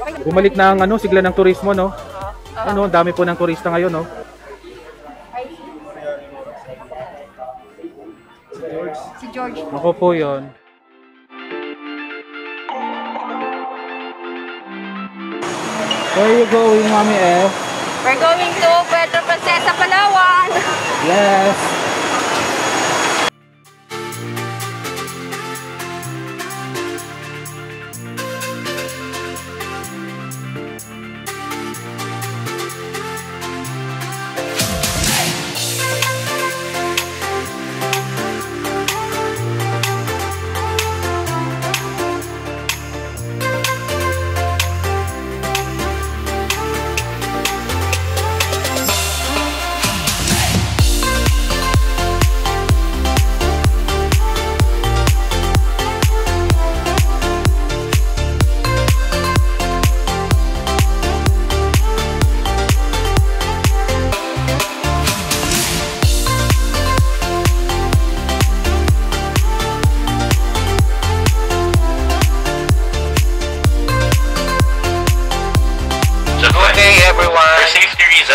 Bumalik na ang sigla ng turismo, no? Dami po ng turista ngayon, no? Si George. Ako po yun. Where are you going, Mami F? We're going to Puerto Princesa, Palawan. Yes.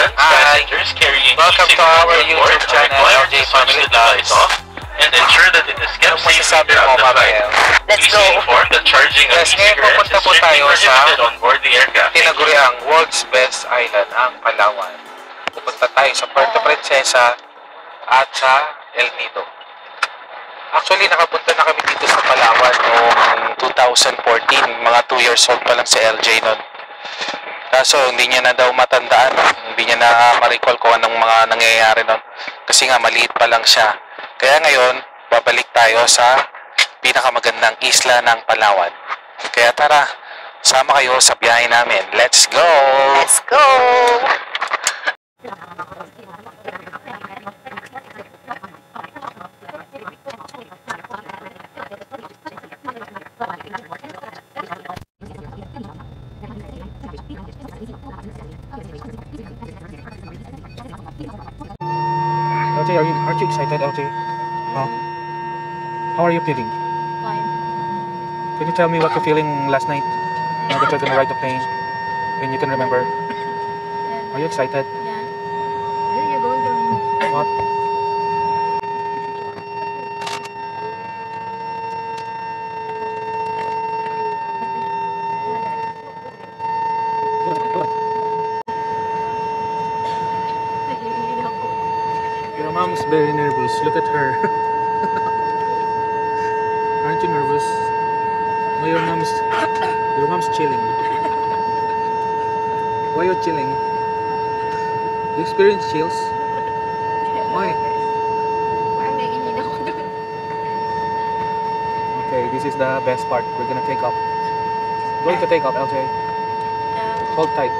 Passengers carrying welcome to our YouTube channel, LJ Family Vlogs, and ensure that it is kept safe after the flight. Let's go. Please inform that charging of e-cigarettes is strictly prohibited on board the aircraft. Tinaguriang World's Best Island ang Palawan. Pupunta tayo sa Puerto Princesa at sa El Nido. Actually, nakapunta na kami dito sa Palawan noong 2014. Mga 2 years old pa lang si LJ noon. Kaso hindi niya na daw matandaan, hindi niya na ma-recall kung anong mga nangyayari nun. Kasi nga maliit pa lang siya. Kaya ngayon, babalik tayo sa pinakamagandang isla ng Palawan. Kaya tara, sama kayo sa biyahe namin. Let's go! Let's go! LJ, aren't you excited, LJ? Huh? How are you feeling? Fine. Can you tell me what you're feeling last night? Now that you're gonna ride the plane, and you can remember. Yeah. Are you excited? Yeah. You're going to... What? Your mom's very nervous. Look at her. Aren't you nervous? No, your mom's chilling. Why are you chilling? You experience chills? Why? Parang naiinid ako doon. Okay, this is the best part. We're gonna take off. Going to take off, LJ. Hold tight.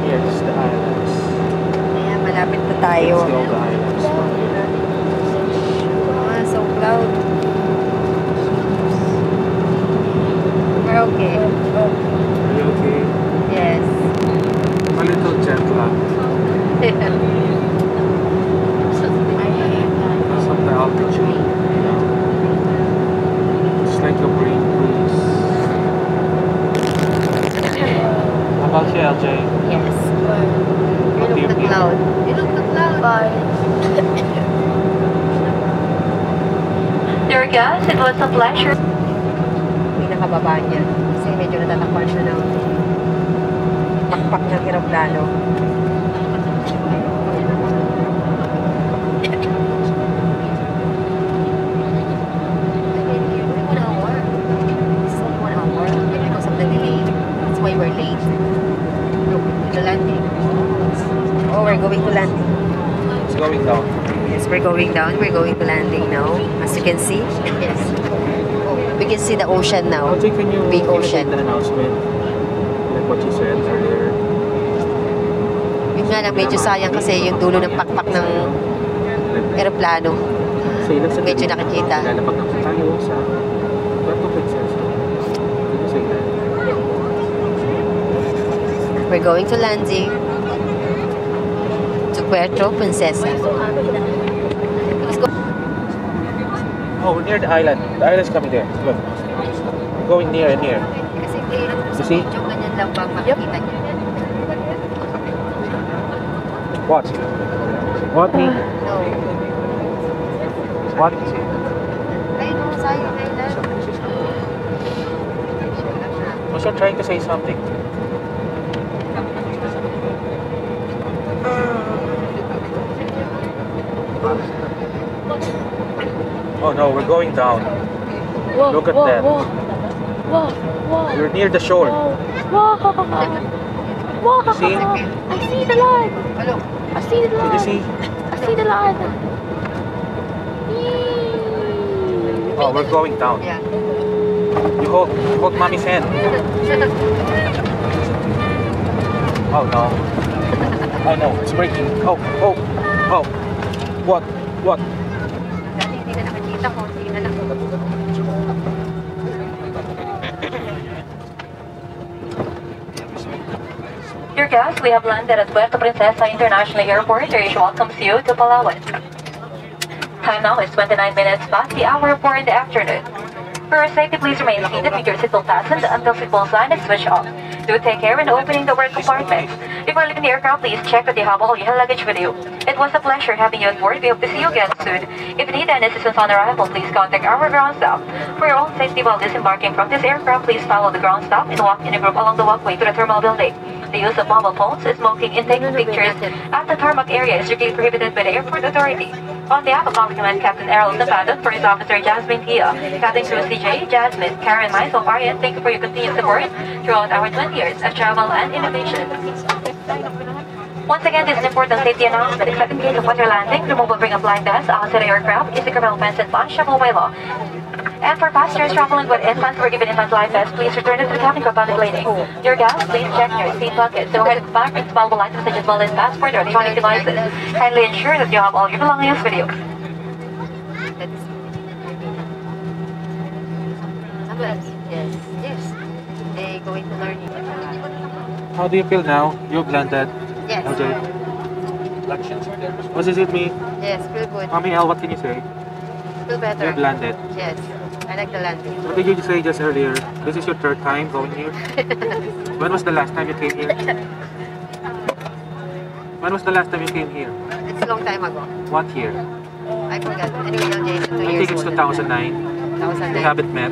Here's the islands. Ayan, malapit na tayo. Let's go, the islands. So cloud. We're okay. Are you okay? Yes. A little jet lag. Some the altitude. It's like a brain freeze. How about you, LJ? Yes. What do you The feel? cloud. You look the cloud. Bye. Dear guests, it was a pleasure. Pinakababa niya. Kasi medyo natatakpan siya ng pakpak ng eroplano. We're late. The landing. Oh, we're going to landing. It's going down. Yes, we're going down. We're going to landing now. As you can see. Yes. We can see the ocean now. LJ, can you Big repeat ocean. the announcement? Like what you said earlier. Yun nga lang, medyo sayang kasi yung dulo ng pakpak ng eroplano. Medyo nakikita. Lalapag na po tayo sa Puerto Princesa. Can you say that? We're going to landing to Puerto Princesa. Let's go. Oh, we're near the island. The island's coming there. Look. We're going near and near. You see? What? What me? No. What? Was you trying to say something? Oh no, we're going down. Whoa, Look at whoa, that. Whoa, whoa, whoa. We're near the shore. Whoa, whoa. See? I see the land. I see the land. Did you see? I see the land. Oh, we're going down. Yeah. You hold mommy's hand. Oh no. Oh no, it's breaking. Oh. What? Hindi na nakakita ko. Hindi na Dear guests, we have landed at Puerto Princesa International Airport, which welcomes you to Palawan. Time now is 29 minutes past the hour 4 in the afternoon. For your safety, please remain seated with your seatbelt fastened until seatbelt sign is switched off. Do take care when opening the work compartments. Before leaving the aircraft, please check that you have all your luggage with you. It was a pleasure having you on board. We hope to see you again soon. If you need any assistance on arrival, please contact our ground staff. For your own safety while disembarking from this aircraft, please follow the ground staff and walk in a group along the walkway to the terminal building. The use of mobile phones, smoking, and taking pictures at the tarmac area is strictly prohibited by the airport authority. On behalf of Complement Captain Errol Zapata, First Officer Jasmine Tia, Captain Crew CJ, Jasmine, Karen, myself, Arian, thank you for your continued support throughout our 20 years of travel and innovation. Once again, this is an important safety announcement. Except in case of water landing, removal bring a blind vest outside the aircraft is a criminal offense and punishable by law. And for passengers traveling with infants who were given infant life vests, please return it to the cabin for public cleaning. Dear guests, please check your seat buckets. So head back with valuable items such as wallet, passport, or electronic devices. Kindly ensure that you have all your belongings with you. Yes. They going to learn it. How do you feel now? You've landed. Yes. Okay. What does it mean? Yes, feel good. Mommy L, what can you say? Feel better. You've landed. Yes. I like the landing. What did you say just earlier? This is your third time going here? When was the last time you came here? When was the last time you came here? It's a long time ago. What year? I forgot. Anyway, LJ is 2 I years think it's old. 2009. 2009. You haven't met.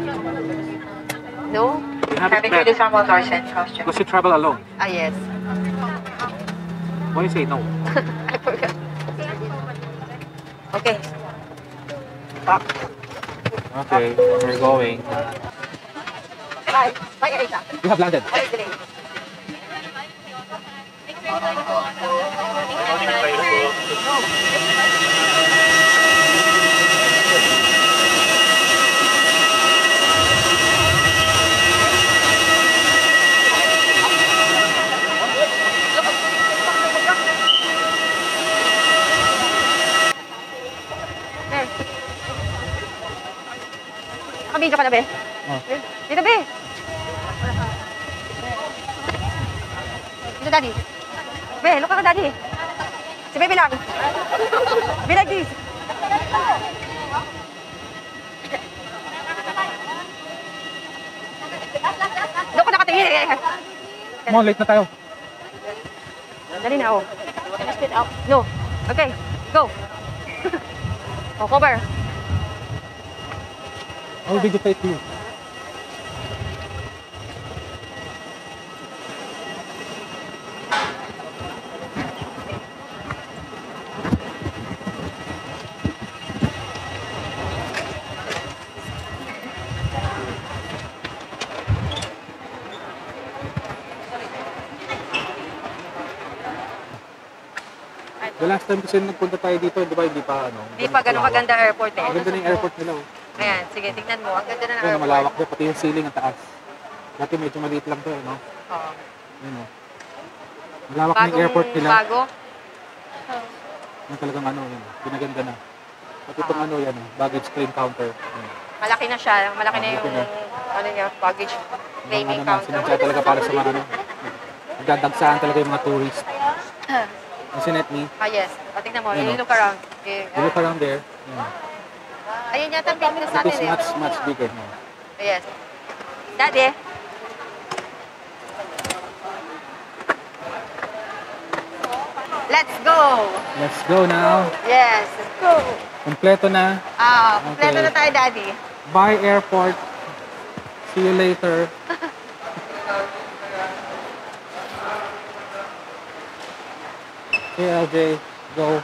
No? You haven't Having met this normal torsion costume. because you travel alone. Ah, yes. Why you say no? I forgot. Okay. Okay, we're going. Bye. Bye, Erika. You have landed. Bye, Grace. Nakabidyo ka na, be? Oh. Dito, be! Dito, daddy. Be, look ako, daddy. Si baby lang. Be like this. Doon ko nakatingin. Come on, late na tayo. Dali na, oh. No. Okay, go. Oh, cover. I'll videotape you. The last time kasi nagpunta tayo dito, di ba, hindi pa ano? Di pa ganun kaganda airport eh. Maganda na yung airport nila, oh. Ayan, sige, tingnan mo. Ang ganda na ng Ayun, airport. malawak doon, pati yung ceiling ang taas. Dati medyo maliit lang to, no? Oo. Ayun, oh. Malawak na yung airport nila. Bago. Yung talagang ano, yun. Pinaganda na. Pati itong ano yan, baggage claim counter. Ayun. Malaki na siya. Malaki na Malaki yung na. ano niya, baggage Yung claiming ano na, counter. sinadya talaga para sa mga ano. nagdadagsaan talaga yung mga tourist. Isn't it, me? Ah, yes. O, tingnan mo. Ayun, You look around. You look around there. Yeah. Ayun yata ang picture sa It atin is much bigger now. Yes. Daddy. Let's go! Let's go now. Yes, let's go! Kompleto na. Kompleto na tayo, Daddy. Bye, airport. See you later. Okay, LJ. Go.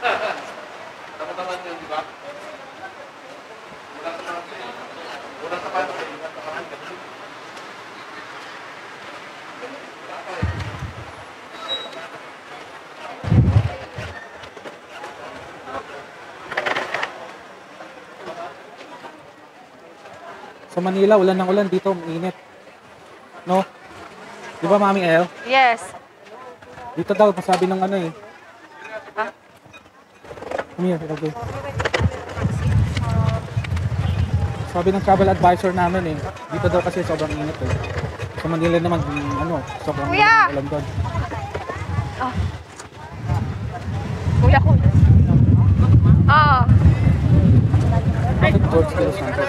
Sa Manila, ulan ng ulan. Dito, mainit. No? Di ba, Mami El? Yes. Dito daw, masabi ng ano eh. Ha? Come here, okay. Sabi ng travel advisor namin eh. Dito daw kasi sobrang init eh. Sa Manila naman, ano, sobrang Kuya! ulan doon. Kuya ko. Bakit George de los Santos?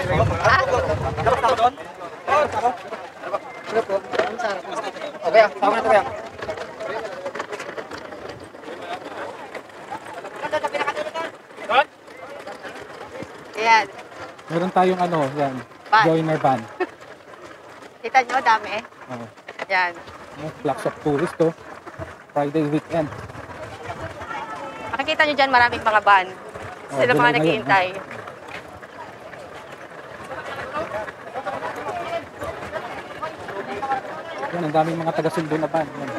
Okay, sama na tayo. Ayan. Meron tayong ano, yan. Van. Joiner van. Kita nyo, dami. Oh, Ayan. flux of tourist to. Friday weekend. Makikita nyo dyan maraming mga van. Sila doon mga ngayon, naghihintay. Yan, ang daming mga taga-sundo na van. Yan.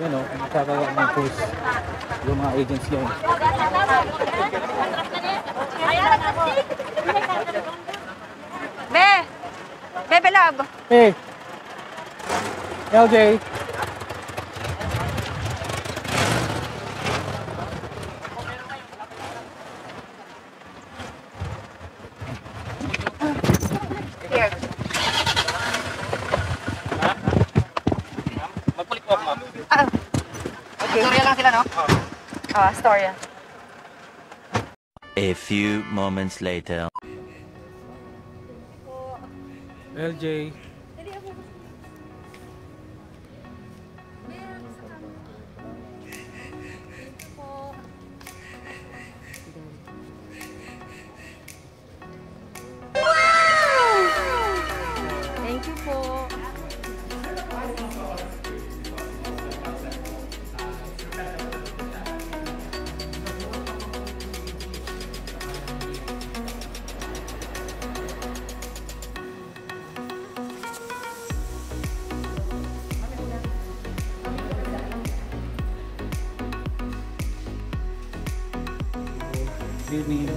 Yan o, ang nagkakawa ng tours. Yung mga agents yun. Bebe love. Hey! LJ! Here. Magpulik po ako, ma'am. Okay. Storya lang sila, no? Storya. A few moments later. LJ. Thank you po. Good evening.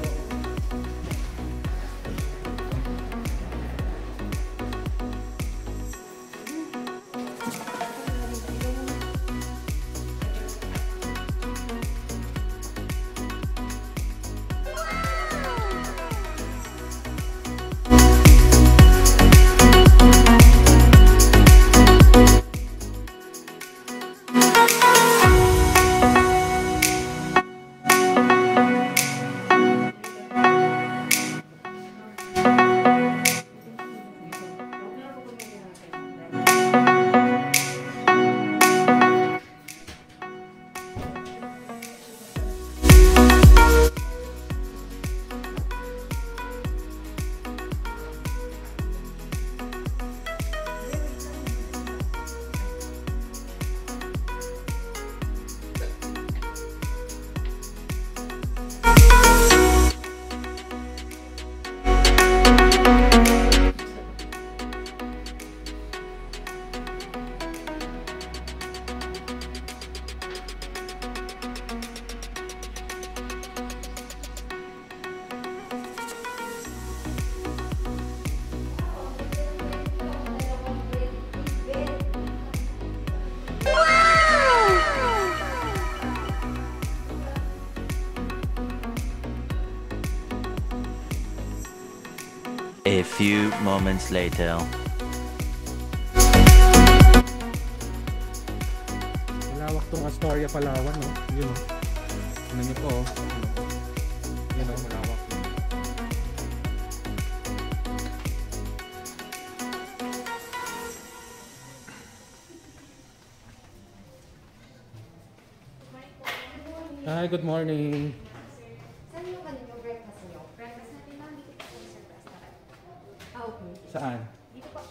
A few moments later. itong Astoria, Palawan, no? Yun, no? Ano nyo po, oh. Yun, no? Malawak. Hi, good morning. Saan yung breakfast nyo? Breakfast natin lang, dito po sa restaurant. Okay. Saan?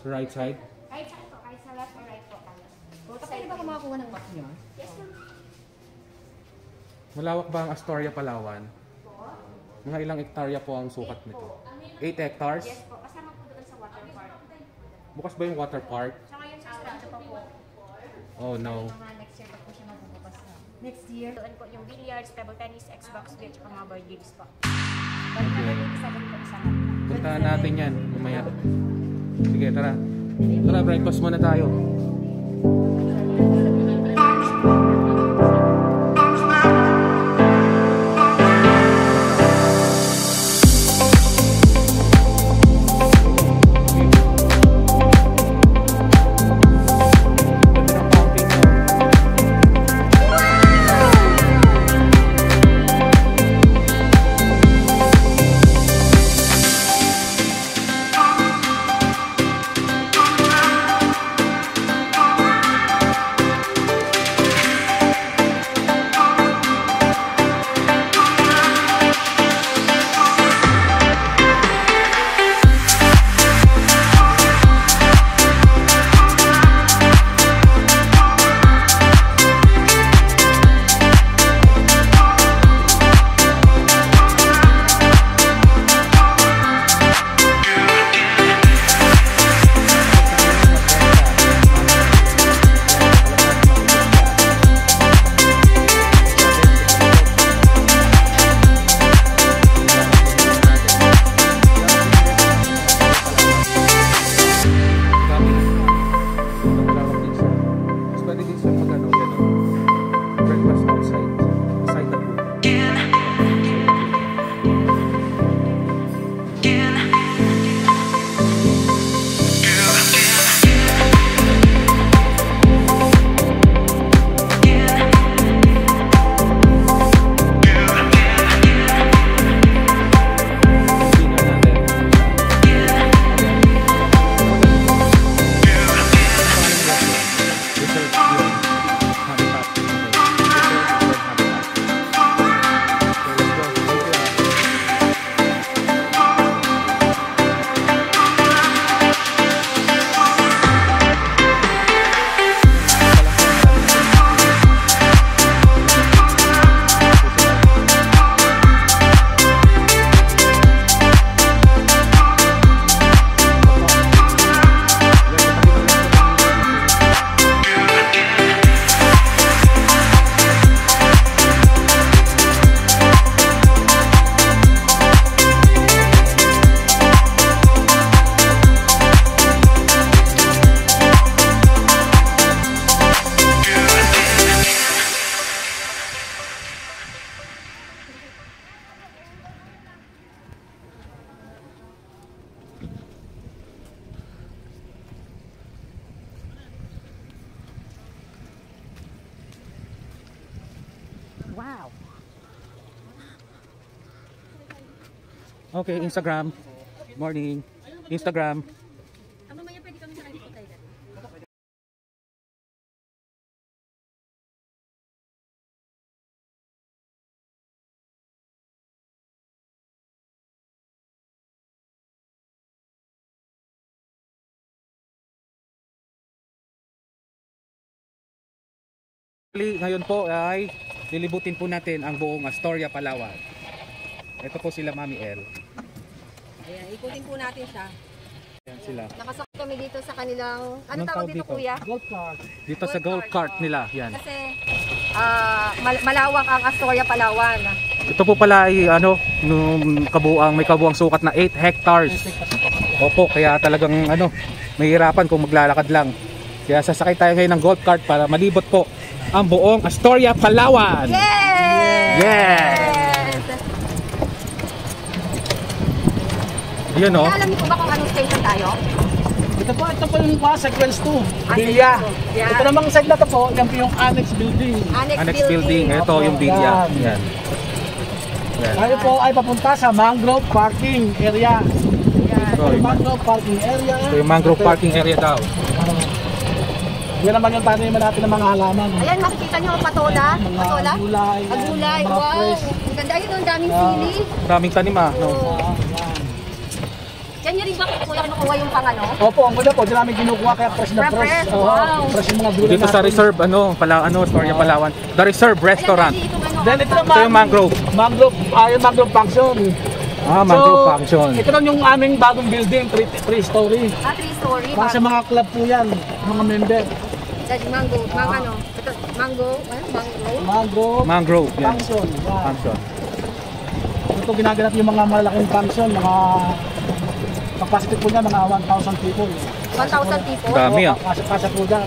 Right side? Right side po, kahit sa left or right po kami. Both Pwede ba kumakuha ng map nyo? Yes, ma'am. Malawak ba ang Astoria, Palawan? Mga ilang hektarya po ang sukat nito? 8 hectares? Yes po, kasama po doon sa water park. Bukas ba yung water park? Tsaka yung sarado pa po. Oh no. Mga next year pa po siya magbubukas na. Next year? Doon po yung billiards, table tennis, Xbox, beach, tsaka mga board games po. Bali na Okay. nag-isa doon po isa lang. Puntahan natin yan mamaya. Sige, tara. Tara, breakfast muna tayo. Wow. Okay, Instagram. Morning. Instagram. Ngayon po ay lilibutin po natin ang buong Astoria, Palawan. Ito po sila Mami El. Ayan, ikutin po natin siya. Ayan sila. Nakasakay kami dito sa kanilang, ano Anong tawag dito kuya? Gold cart. Dito sa gold cart nila. Yan. Kasi malawak ang Astoria, Palawan. Ito po pala ay ano, may kabuang sukat na 8 hectares. Opo, kaya talagang ano, mahihirapan kung maglalakad lang. Kaya sasakay tayo ngayon ng gold cart para malibot po ang buong Astoria, Palawan. Yes! Yes! Yun, no? Alam niyo po ba kung anong station tayo? Ito po yung sequence 2, Ah, Bilya. sequence two. Yan. Ito namang side na to po, yan po yung annex building. Annex building. Ito yung bilya. Yan. Yan. Tayo po ay papunta sa mangrove parking area. Yan. Ito yung, Mangrove parking area. ito yung mangrove parking area daw. Yan naman yung taniman natin ng mga halaman. Ayan, makikita nyo ang patola. Mga Patola? gulay. Ang gulay. mga Wow. fresh. Ang ganda yun, ang daming Yeah. sili. Daming tanim ah. No? Oo. Yan. Yan yung rin ba kuya kinukuha yung pang ano? Opo, ang ganda po, dyan namin kinukuha kaya fresh na fresh. Fresh, Oo, wow. fresh yung mga gulay Dito sa natin. Reserve, Storya Palawan. The Reserve Restaurant. Ayan, itong ano, Then ito Ito yung mangrove. Mangrove, yung mangrove function. Mangrove function. Ito lang yung aming bagong building, 3-story. 3-story. Para sa mga club po yan, mga member. Mango. Ano? Ito, mango. Ano? Mango. Mangrove Mangrove. Yan. function. Yan. Function. Ito ginaganap yung mga malaking function, mga capacity po niya, mga 1,000 people. 1,000 people. Dami ah. Kasa po dyan.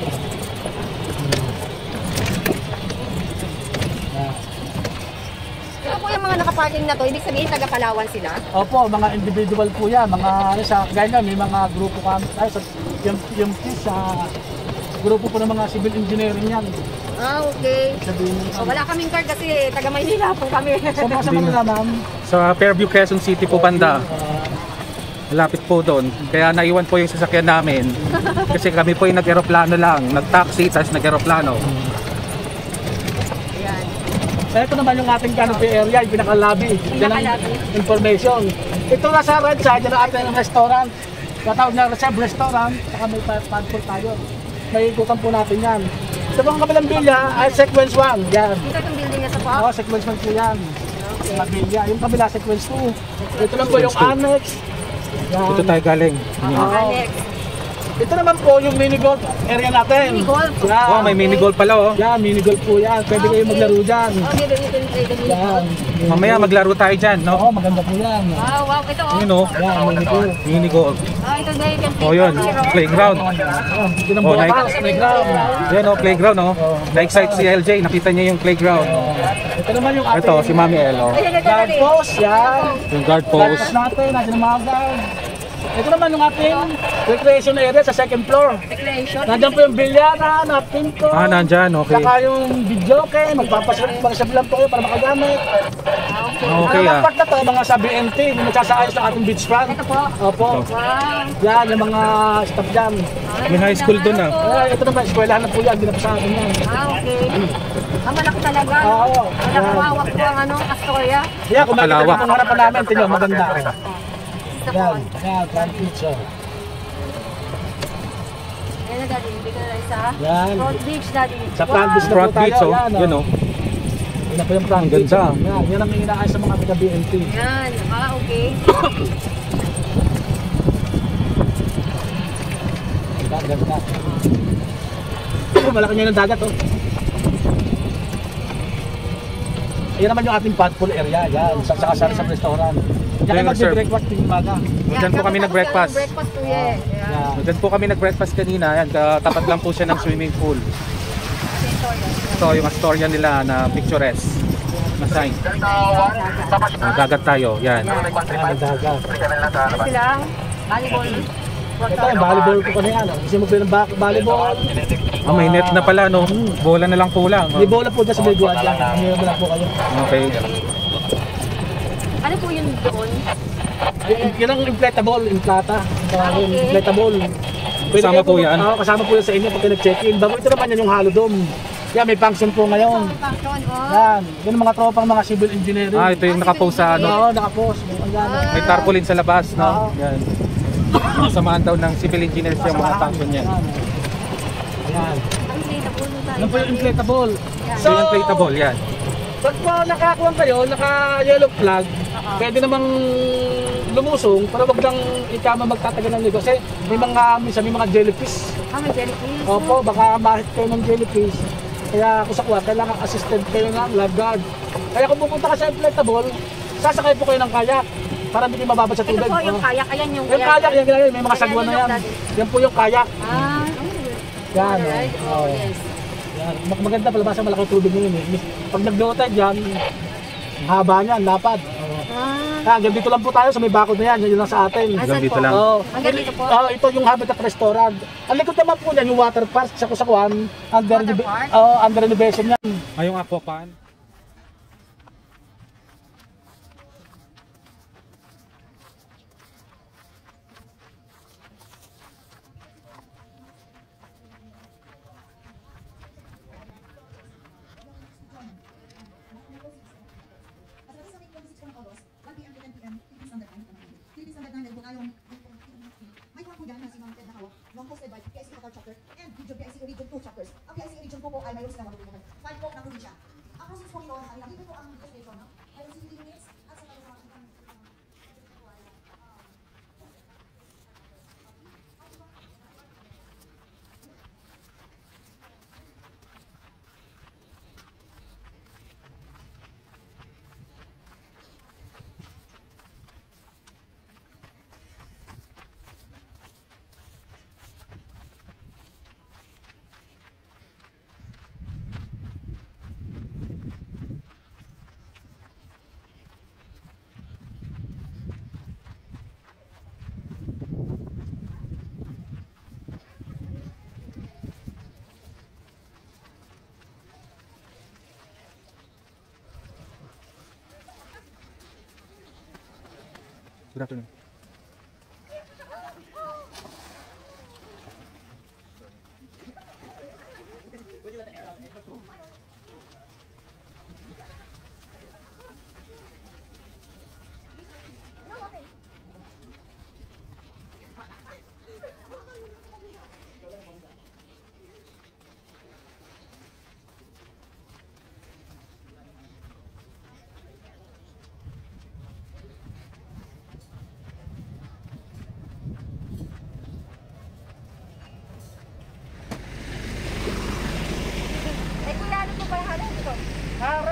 Ito po yung mga nakaparking na to, ibig sabihin taga Palawan sila. Opo, mga individual po yan, mga sa gaya nga, may mga grupo kami, yung sa grupo po ng mga civil engineering yan. Ah, okay. Sabihin So, wala kaming card kasi taga Maynila po kami. sa mga Manila, ma'am. Sa Fairview, Quezon City po banda. Malapit po doon. Kaya naiwan po yung sasakyan namin. Kasi kami po yung nag-aeroplano lang. Nag-taxi, tapos nag-aeroplano. Ayan. Ito naman yung ating canopy area, yung pinaka-lobby. Yan ang Pinaka-lobby. information. Ito na sa right side, yan ang ating restaurant. Katawag na Reserve Restaurant, saka may passport tayo. May ikutan po natin yan. Ito po ang kabilang bilya ay sequence 1. Yan. Dito itong building na sa po. Oo, sequence 1 po yan. Mga bilya. Yung kabila, sequence 2. Ito lang po yung annex. Yan. Dito tayo galing. Annex. Ito naman po yung mini golf area natin. Mini golf? Yan. Oh, may mini golf pala oh. Yan, mini golf po yan. Pwede kayo maglaro dyan. Oh, dito you can play the mini Yan. golf. Mamaya maglaro tayo dyan, no? Oo, maganda po yan. Wow. Ito oh. Yun oh. Yan, mini golf. Mini golf. Ito na you can play Oh, yun. zero. Playground. Ito ng Oh, bukas, playground. Yan oh, playground oh. Na-excite si LJ. Nakita niya yung playground. Ito naman yung ating Ito, si Mami El oh. Ayan, ito guard na post. Yan. Yung guard Guard post. post natin, natin ang mga guard. Ito naman yung ating recreation area sa second floor. Recreation. Nandiyan po yung bilyara, napin ko. Nandyan. Okay. Saka yung video okay, magpapasab lang po kayo para makagamit. Okay Ang ah. part na to, mga sa BNT, yung nagsasaayos ng ating beach front. Ito po. Opo. Wow. Yan, yung mga staff dyan. May high school doon ah. Ito naman, eskwelahan na po yan, hindi na po sa atin yan. Okay. Malaki talaga. Oo. Nakawawak po ang ano, Astoria. Yan, kung makikita Kalawak. niyo kung harapan namin, tingnan, maganda. Sa Yan, po. yan, front picture. Ayan na daddy, bigyan na isa. Yan. Front beach daddy. Sa front beach na Front po tayo. beach oh. Yan, Yun oh. Yan na po yung front Ang beach. ganda. Yan, yan ang inaayos sa mga taga-BNT. Yan. Okay. Ganda. Malaki niya ng dagat oh. Yan naman yung ating padpool area. Yan, saka sa restaurant. Diyan kayo Yan, sir. mag-breakfast tuwing umaga. Diyan po kami nag-breakfast. Breakfast po yan. Yan. Diyan po kami nag-breakfast kanina. Yan, tapat lang po siya ng swimming pool. Ito yung Astoria nila na picturesque na sign. Dagat tayo. Yan. Yan, ang dagat. Silang volleyball. Ito yung volleyball ko pa na yan. Kasi mag-play ng volleyball. May net na pala no. Bola na lang po lang. May bola po dyan sa may guwad yan. May bola po kayo. Okay. Ano po yun doon? Yan ang inflatable, inflata. Inflatable. Kasama po yan? Oo, kasama po yan sa inyo pag nag-check-in. Bago ito naman yan yung Halo Dome. Yan, may function po ngayon. Function, oh. Yan, yan ang mga tropang mga civil engineering. Ito yung nakapost sa ano. Oo, nakapost. Ang gano'n. May tarpaulin sa labas no. Oo. Yan. Samahan daw ng civil engineers yung mga function niyan. Yan. Ang inflatable tayo. Yan po yung inflatable. So, yung inflatable yan. Pag po nakakuha kayo, naka-yellow flag, pwede namang lumusong, pero wag lang ikama magtatagal ng ligo. Kasi minsan may mga jellyfish. May jellyfish. Opo, baka mahit kayo ng jellyfish. Kaya kung sa kuha, kailangan assistant kayo ng lifeguard. Kaya kung pupunta ka sa inflatable, sasakay po kayo ng kayak para hindi mababad sa Ito tubig. po yung kayak. Ayan yung Yung kayak, yan, yan, may mga sagwa na yan. Yan po yung kayak. Yan. Alright. Oh. Yes. Yan. Maganda palabasa, malaki tubig ngayon eh. Pag nag-low tide yan, haba niyan, lapad. Hanggang dito lang po tayo sa may bakod na yan. Yan lang sa atin. Hanggang dito lang. Hanggang dito po. Ito yung Habitat Restaurant. Ang likod naman po yan, yung water park sa Kusakuan. Under renovation yan. Ay, yung aquapan. hosted by PIC Qatar Chapter and Region PIC Region 2 Chapters. Ang PIC Region 2 po ay mayroon silang matutulungan. 5 po ng probinsya. Ang process po nito ay nakita po ang registration, no? Mayroon 60 minutes at sa mga Good afternoon.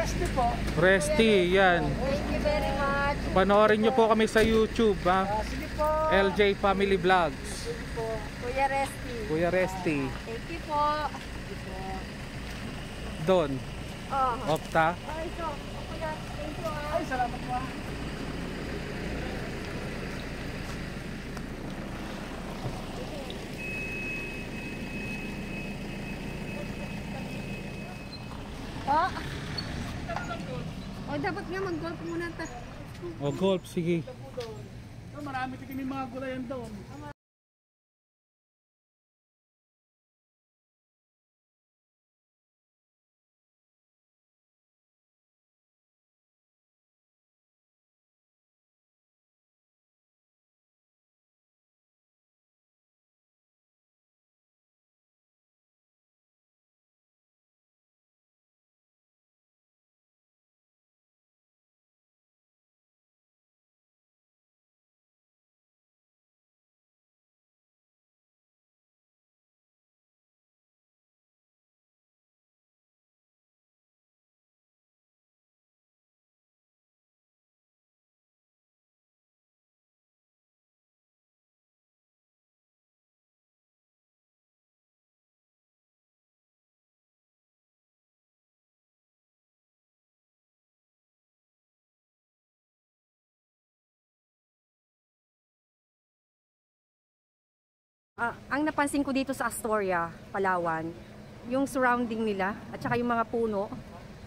Resty po. Resty, yan. Thank you very much. Panoorin nyo po kami sa YouTube, ha? Sige po. LJ Family Vlogs. Kuya Resty. Kuya Resty. Thank you po. Don. Oh. Opta. Ay, ito. Kuya, thank you. Ay, salamat po. Oh, dapat nga mag-golf muna ta. O, golf, sige. Marami kami mga gulayan doon. Ang napansin ko dito sa Astoria, Palawan, yung surrounding nila at saka yung mga puno,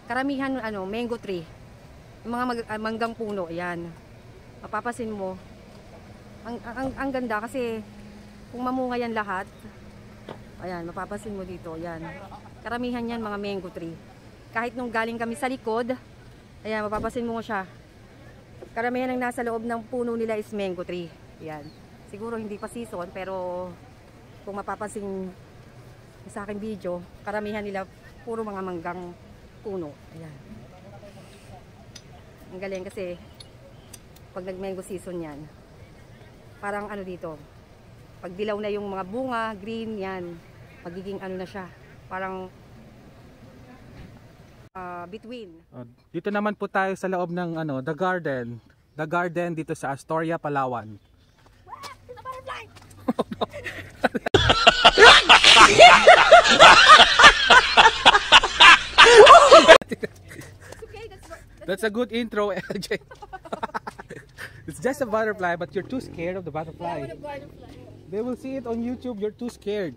karamihan mango tree. Yung mga manggang puno, yan. Mapapasin mo. Ang ganda kasi kung mamunga yan lahat, ayan, mapapasin mo dito, yan. Karamihan yan mga mango tree. Kahit nung galing kami sa likod, ayan, mapapasin mo siya. Karamihan ang nasa loob ng puno nila is mango tree. Yan. Siguro hindi pa season, pero kung mapapansin sa aking video, karamihan nila puro mga manggang puno. Ayan. Ang galing kasi pag nag-mango season yan, parang dito, pag dilaw na yung mga bunga, green yan, magiging na siya, parang between. Dito naman po tayo sa loob ng The Garden. The Garden dito sa Astoria, Palawan. Okay, That's a good intro, LJ. It's just a butterfly, but you're too scared of the butterfly. They will see it on YouTube. You're too scared.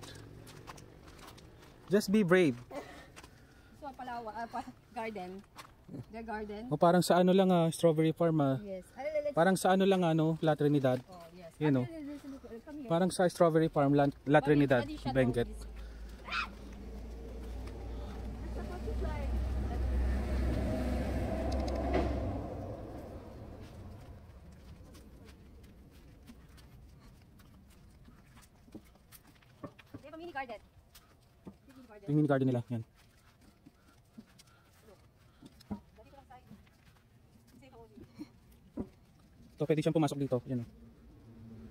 Just be brave. So, garden. Their garden. O parang sa ano lang strawberry farm Yes. Parang sa ano lang La Trinidad. Oh, yes. You know. Parang sa strawberry farm La Trinidad, Benguet. They have a mini garden. Yung mini garden nila, yan. So pwede siyang pumasok dito, yan.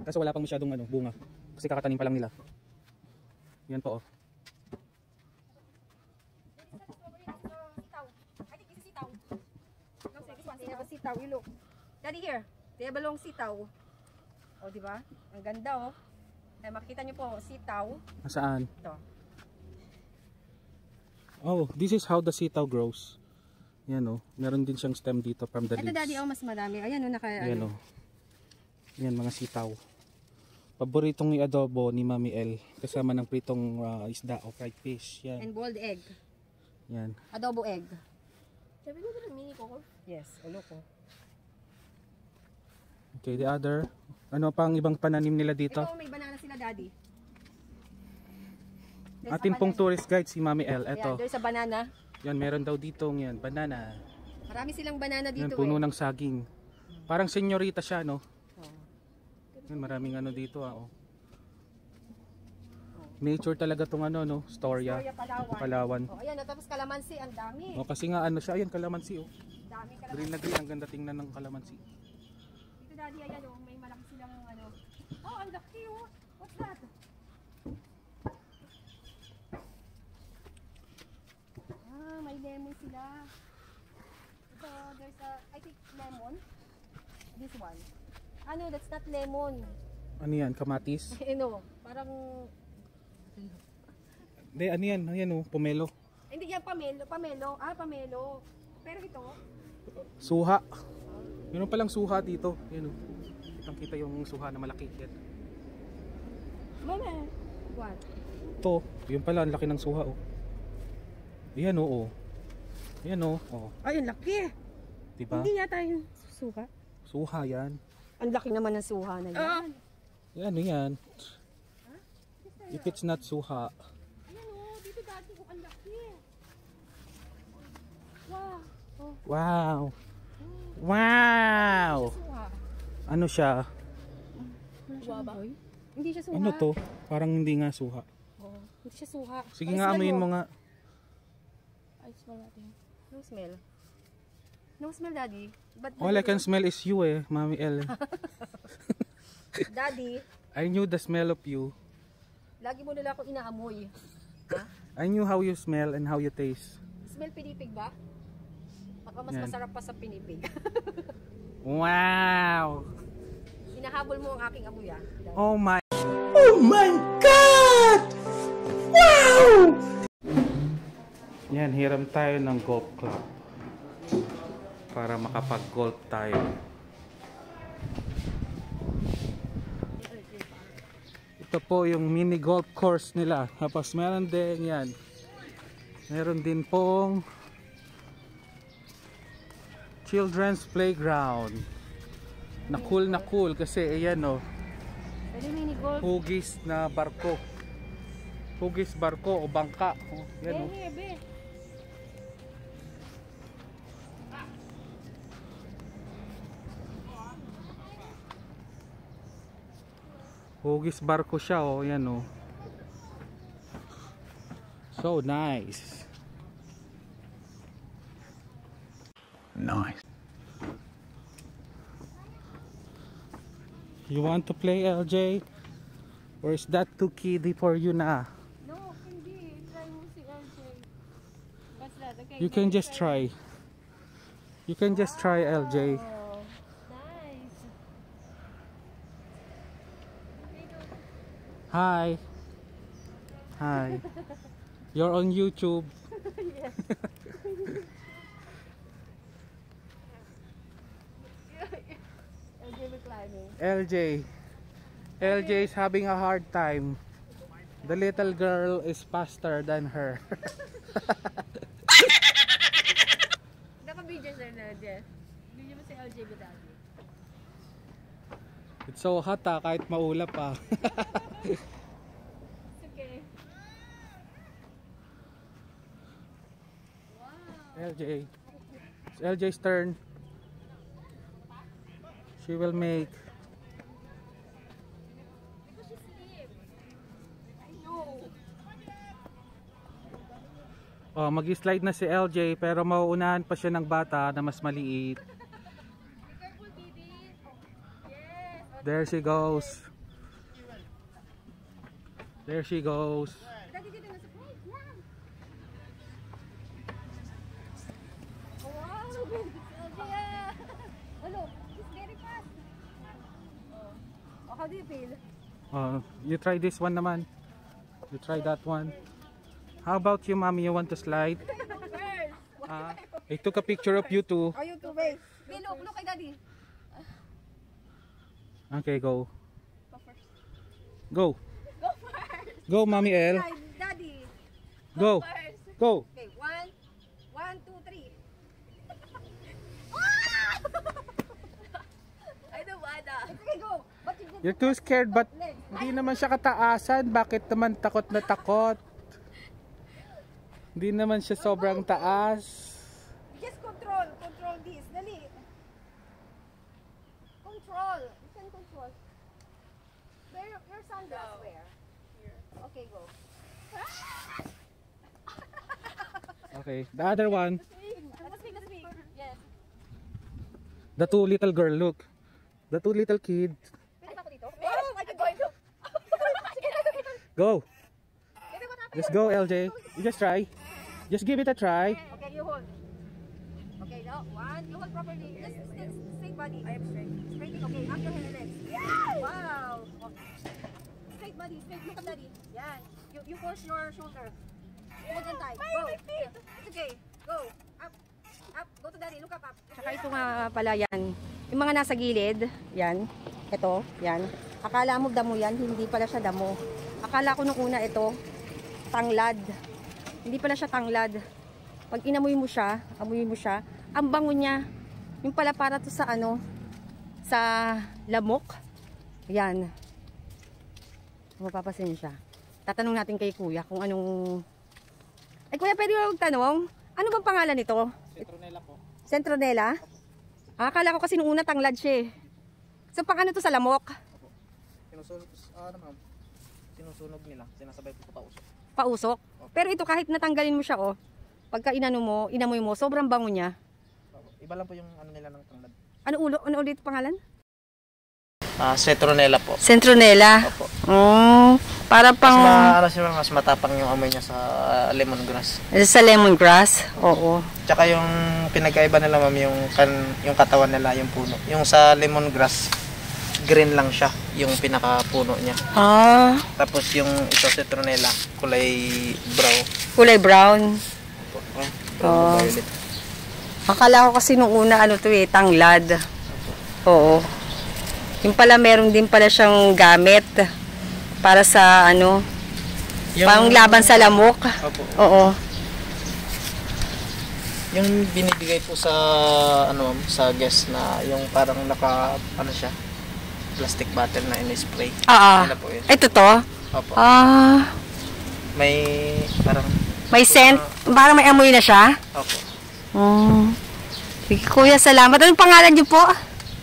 Kaso wala pang masyadong bunga. Kasi kakatanim pa lang nila. Yan po I think this is sitaw. No, this one, they have a sitaw. You look. Daddy here. They have a long sitaw. Oh, di ba? Ang ganda Ay, makita niyo po, sitaw. Nasaan? Ito. Oh, this is how the sitaw grows. Yan meron din siyang stem dito from the leaves. Ito daddy, mas marami. Ayan Yan Yan mga sitaw. Paboritong i-adobo ni Mami El. Kasama ng pritong isda o fried fish. Yan. And boiled egg. Yan. Adobo egg. Sabi ko ng mini coco. Yes, ulo ko. Okay, the other. Ano pang ibang pananim nila dito? Ito, may banana sila daddy. Atin pong tourist guide si Mami El. Ito. Ayan, there's a banana. Yan, meron daw dito yan. Banana. Marami silang banana Yan, dito puno ng saging. Parang senyorita siya, no? Yan, maraming dito, Nature talaga tong Storya. Palawan. Oh, ayan, tapos kalamansi, ang dami. Kasi nga siya, ayan, kalamansi, Dami kalamansi. Green na green, ang ganda tingnan ng kalamansi. Dito daddy, ayan, may malaki silang Oh, ang laki, What's that? May lemon sila. So, there's I think lemon. This one. That's not lemon. Ano yan, kamatis? Parang... Hindi, ano yan, pomelo. Hindi yan, pamelo. Pamelo. Pero ito... Suha. Meron palang suha dito. Yan kitang-kita yung suha na malaki. Yan. Mama. What? Ito, yun pala, ang laki ng suha, Yan, Yan, Ay, ang laki. Diba? Hindi yata yung suha. Suha yan. Ang laki naman ng suha na yan. Yan, yan. If it's not suha. Ayan dito dati ang laki. Wow. Wow. Wow. Suha. Ano siya? Hindi siya suha. Ano to? Parang hindi nga suha. Hindi siya suha. Sige nga, amuin mo nga. Ay, smell natin. No smell. No smell, daddy. But All I can smell is you Mami El. Daddy, I knew the smell of you. lagi mo nila ako inaamoy. I knew how you smell and how you taste. Smell pinipig ba? Baka mas Yan. masarap pa sa pinipig. Wow! Hinahabol mo ang aking amoy, Daddy. Oh my God! Wow! Yan, hiram tayo ng golf club para makapag-golf tayo. Ito po yung mini golf course nila. Tapos meron din yan. Meron din pong children's playground. Na cool kasi ayan Mini golf. hugis na barko. Hugis barko o bangka. Yan Hugis barko siya yan So nice. Nice. You want to play, LJ? Or is that too kiddie for you na? No, hindi. Try mo si LJ. What's that? Okay. You can just try. You can just try, LJ. Oh, nice. Hi. Hi. You're on YouTube. Yes. LJ will LJ. LJ is having a hard time. The little girl is faster than her. Naka-video sir na Jeff. Video mo si LJ Budagi. It's so hot kahit maulap pa. It's okay. LJ. It's LJ's turn. She will make. Oh, mag-slide na si LJ pero mauunahan pa siya ng bata na mas maliit. There she goes. There she goes. How do you feel? You try this one naman. You try that one. How about you, mommy? You want to slide? I took a picture of you two. Oh, you too, wait. Look kay daddy. Okay, go. Go first. Go. Go first. Go, mommy L. Daddy. Go. First. Go. Okay, 1, 2, 3. I don't wanna. Okay, go. But You're too scared, but hindi naman siya kataasan. Bakit naman takot na takot? Hindi naman siya sobrang taas. just control this. Dali. Control. You can control. Where your sunglass where? Here. Okay, go. Okay, the other one. Let's speak. Yes. The two little girl, look. The two little kids. Pwede ba ako dito? Oh, I can go. Go. Pwede ba natin? Just go, LJ. You just try. Just give it a try. Okay, you hold. Okay, now, one. You hold properly. Just straight body. I am straight. Straight, okay. Up your legs. Wow. Okay. Straight body. Straight. Look at daddy. Yan. You push your shoulder. Hold on tight. Go. It's okay. Go. Up. Up. Go to daddy. Look up. Tsaka ito nga pala yan. Yung mga nasa gilid. Yan. Ito. Yan. Akala mo damo yan. Hindi pala siya damo. Akala ko nung una ito. Tanglad. Hindi pala siya tanglad. Pag inamoy mo siya, ang bango niya. Yung pala para to sa ano, sa lamok. Yan. Mapapasin siya. Tatanong natin kay kuya kung anong... Ay kuya, pwede mo magtanong? Ano bang pangalan nito? Centronella po. Centronella? Akala ko kasi nung una tanglad siya eh. So pang ano to sa lamok? Sinusunog nila, sinasabay po pausok. Pausok? Pero ito kahit natanggalin mo siya oh. Pagka inamoy mo, sobrang bango niya. Iba lang po yung ano nila ng tanglad. Ano ulit pangalan? Citronella po. Centronella. Opo. Para pang Mas matapang yung amoy niya sa lemongrass. sa lemongrass. Oo. Tsaka yung pinagkaiba nila ma'am yung katawan nila, yung puno. Yung sa lemongrass, green lang siya, yung pinakapuno niya. Tapos yung ito citronella, kulay brown. Kulay brown. Brown violet. Akala ko kasi nung una ano to eh, tanglad. Oo. Yung pala meron din pala siyang gamit para sa ano, pang laban sa lamok. Opo. Oo. Yung binibigay po sa ano sa guest na yung parang ano siya, plastic bottle na in-spray. Ano po yun? Ito to? Opo. May parang may scent, parang may amoy na siya. Opo. Sige, kuya, salamat. Anong pangalan niyo po?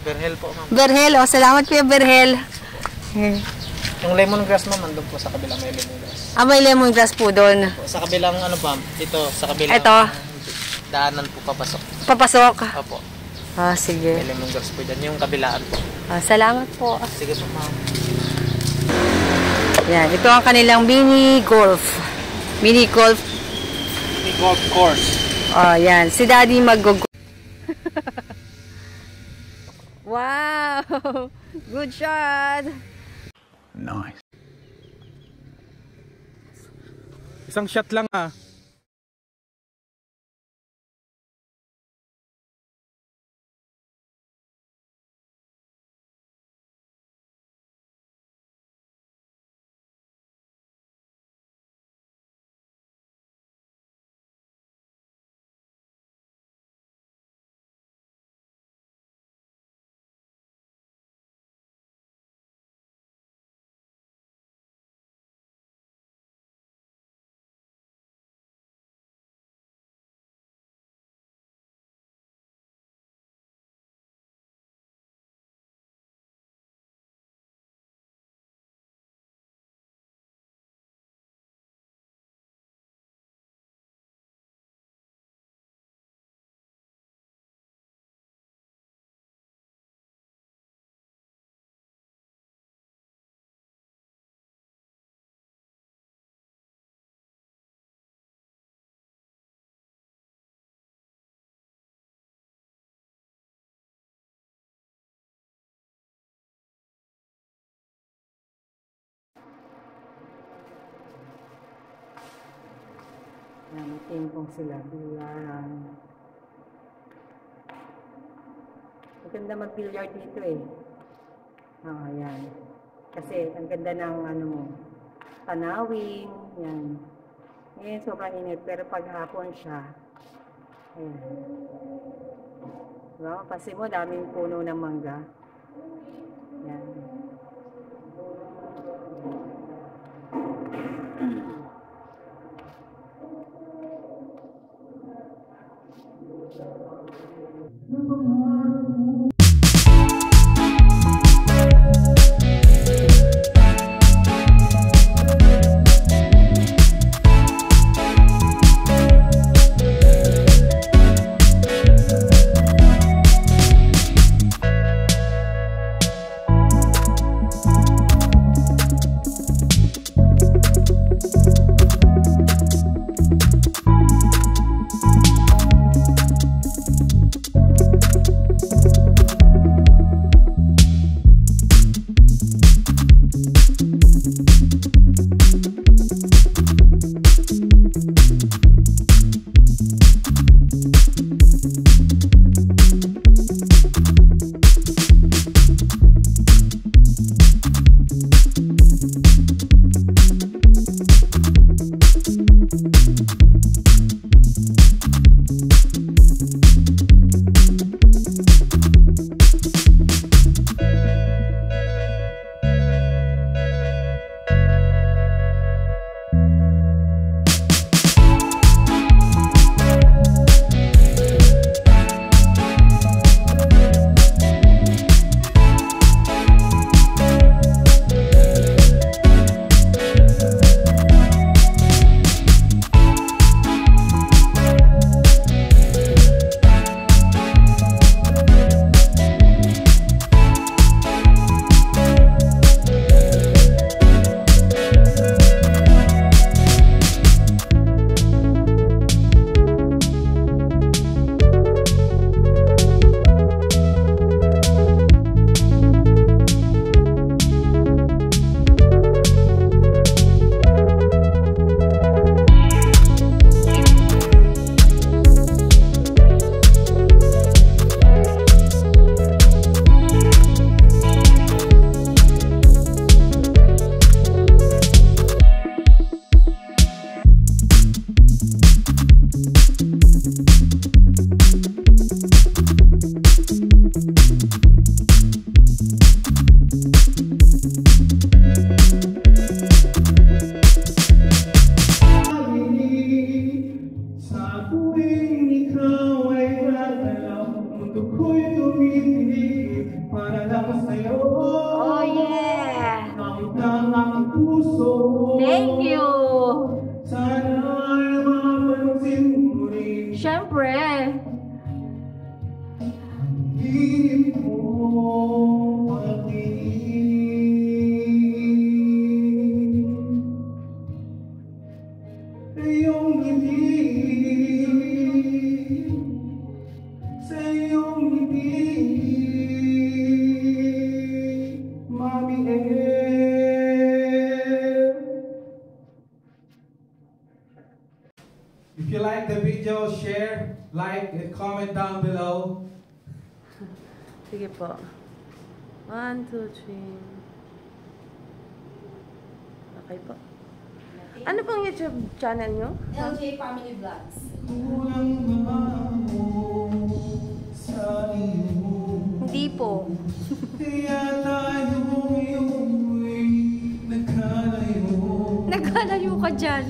Berhel po ma'am. Berhel, salamat kuya Berhel. Yung lemongrass ma'am, andun po sa kabilang may lemongrass. May lemongrass po doon. Sa kabilang ano ma'am, dito sa kabilang Ito. Daanan po papasok. Papasok? Opo. Sige. May lemongrass po dyan, yung kabilaan po. Salamat po. Sige po ma'am. Yan, ito ang kanilang mini golf. Mini golf course. Yan. Si Daddy mag-golf. Wow! Good shot! Nice. Isang shot lang May ping-pong sila, bilyaran. Maganda mag-billiard dito eh. Ayan. Kasi ang ganda ng ano mo, tanawin, yan. Ngayon sobrang init, pero pag hapon siya, ayan. Diba? Kasi mo, daming puno ng mangga. Yan. Oh yeah! Thank you! Siyempre! If you like the video, share, like, and comment down below. Sige po. 1, 2, 3. Okay po. Ano pong YouTube channel nyo? LJ Family Vlogs. Hindi po. Nagkalayo ka dyan.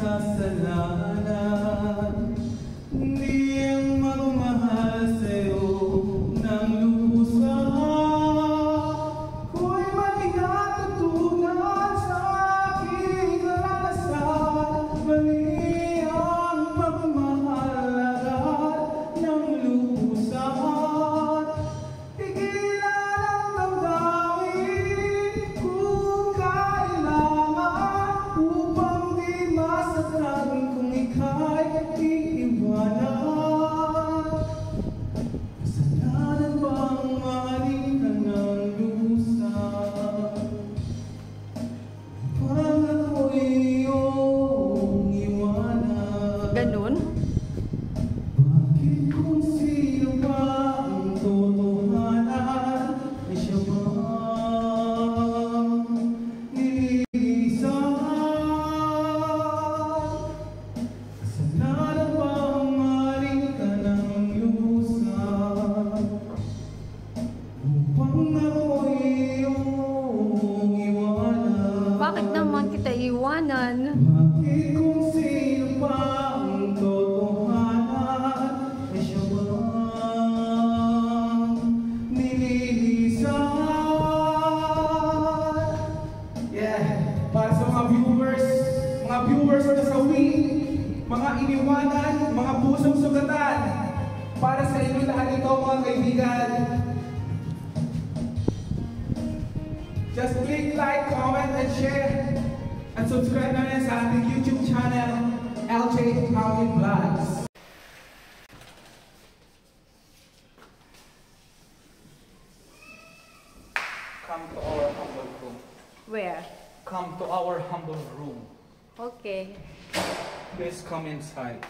Kasalanan, hindi ang magmahal sa'yo ng lubusang. Ko'y magigatutunan sa aking karanasan. Mali ang pagmamahal agad ng lubusang. Pigilan ang damdamin kung kailan. tayo iwanan. Bakit kung sino pa ang totohanan ay siya bang nililisan? Yeah, para sa mga viewers na sawi, mga iniwanan, mga pusong sugatan, para sa inyo lahat ito mga kaibigan. Just click like, comment, and share. At subscribe na rin sa ating YouTube channel, LJ Howie Vlogs. Come to our humble room. Where? Come to our humble room. Okay. Please come inside.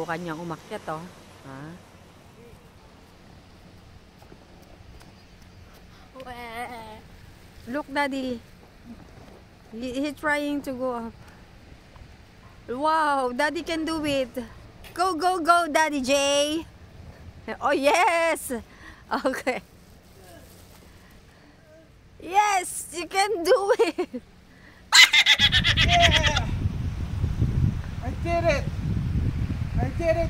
subukan niyang umakyat, oh. Ha? Look, Daddy. He's trying to go up. Wow, Daddy can do it. Go, go, go, Daddy J. Oh, yes. Okay. Yes, you can do it. Yeah! I did it! I did it!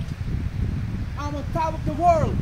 I'm on top of the world!